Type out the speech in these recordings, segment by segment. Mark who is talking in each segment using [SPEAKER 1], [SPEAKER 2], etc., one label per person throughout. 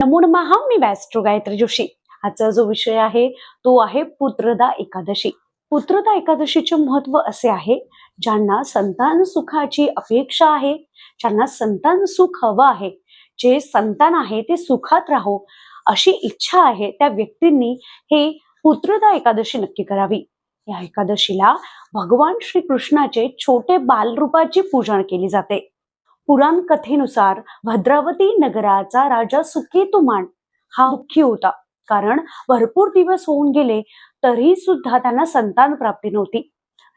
[SPEAKER 1] नमो नमः. मी वॅस्ट्रो गायत्री जोशी. आजचा जो विषय आहे तो आहे पुत्रदा एकादशी. पुत्रदा एकादशीचे महत्व असे आहे, ज्यांना संतान सुखाची अपेक्षा आहे, ज्यांना संतान सुख हवं आहे, जे संतान आहे ते सुखात राहो अशी इच्छा आहे, त्या व्यक्तींनी हे पुत्रदा एकादशी नक्की करावी. या एकादशीला भगवान श्री कृष्णाचे छोटे बालरूपाची पूजन केली जाते. पुराण कथेनुसार भद्रावती नगराचा राजा सुकेतुमान हा दुःखी होता, कारण भरपूर दिवस होऊन गेले तरी सुद्धा त्यांना संतान प्राप्ती नव्हती.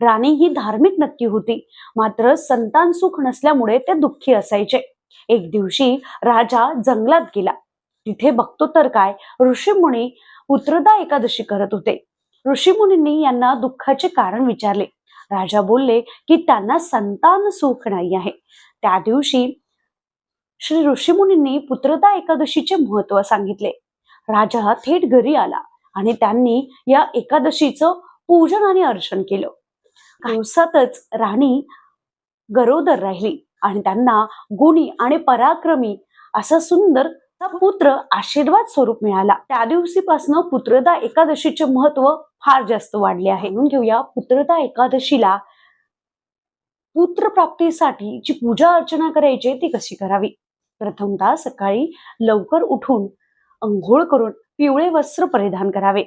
[SPEAKER 1] राणी ही धार्मिक नक्की होती, मात्र संतान सुख नसल्यामुळे ते दुःखी असायचे. एक दिवशी राजा जंगलात गेला. तिथे बघतो तर काय, ऋषीमुनी पुत्रदा एकादशी करत होते. ऋषीमुनींनी यांना दुःखाचे कारण विचारले. राजा बोलले की त्यांना संतान सुख नाही आहे. त्या दिवशी श्री ऋषीमुनींनी पुत्रदा एकादशीचे महत्व सांगितले. राजा थेट घरी आला आणि त्यांनी या एकादशीचं पूजन आणि अर्चन केलं. दिवसातच राणी गरोदर राहिली आणि त्यांना गुणी आणि पराक्रमी असा सुंदर पुत्र आशीर्वाद स्वरूप मिळाला. त्या दिवशीपासून पुत्रदा एकादशीचे महत्व फार जास्त वाढले आहे. म्हणून घेऊया पुत्रदा एकादशीला पुत्र प्राप्तीसाठी जी पूजा अर्चना करायची ती कशी करावी. प्रथमतः सकाळी लवकर उठून अंघोळ करून पिवळे वस्त्र परिधान करावे.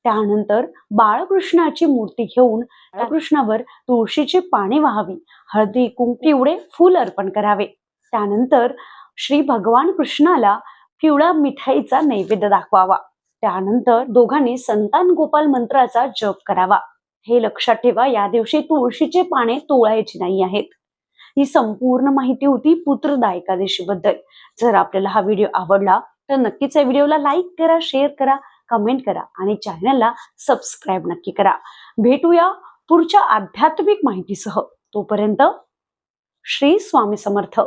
[SPEAKER 1] त्यानंतर बाळकृष्णाची मूर्ती घेऊन बाळकृष्णावर तुळशीची पाने वाहावी, हळदी कुंकू पिवळे फूल अर्पण करावे. त्यानंतर श्री भगवान कृष्णाला पिवळ्या मिठाईचा नैवेद्य दाखवावा. त्यानंतर दोघांनी संतान गोपाल मंत्राचा जप करावा. हे लक्षात ठेवा, या दिवशी तुळशीचे पाने तोडायची नाही आहेत. ही संपूर्ण माहिती होती पुत्रदा एकादशी बद्दल. जर आपल्याला हा व्हिडिओ आवडला तर नक्कीच या व्हिडिओला लाईक करा, शेअर करा, कमेंट करा आणि चॅनलला सबस्क्राईब नक्की करा. भेटूया पुढच्या आध्यात्मिक माहितीसह. तोपर्यंत श्री स्वामी समर्थ.